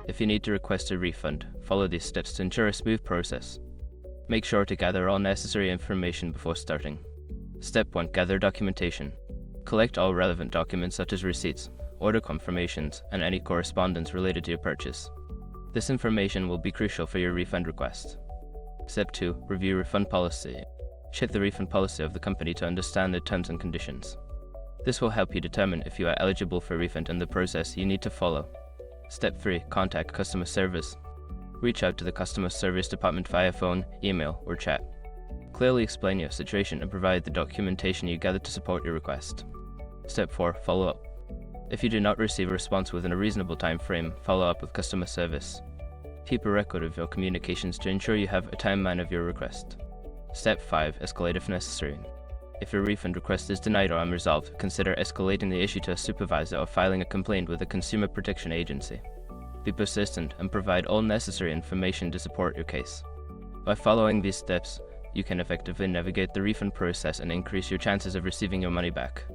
If you need to request a refund, follow these steps to ensure a smooth process. Make sure to gather all necessary information before starting. Step 1. Gather documentation. Collect all relevant documents such as receipts, order confirmations, and any correspondence related to your purchase. This information will be crucial for your refund request. Step 2. Review refund policy. Check the refund policy of the company to understand the terms and conditions. This will help you determine if you are eligible for refund and the process you need to follow. Step 3. Contact customer service. Reach out to the customer service department via phone, email, or chat. Clearly explain your situation and provide the documentation you gathered to support your request. Step 4. Follow up. If you do not receive a response within a reasonable time frame, follow up with customer service. Keep a record of your communications to ensure you have a timeline of your request. Step 5. Escalate if necessary. If your refund request is denied or unresolved, consider escalating the issue to a supervisor or filing a complaint with a consumer protection agency. Be persistent and provide all necessary information to support your case. By following these steps, you can effectively navigate the refund process and increase your chances of receiving your money back.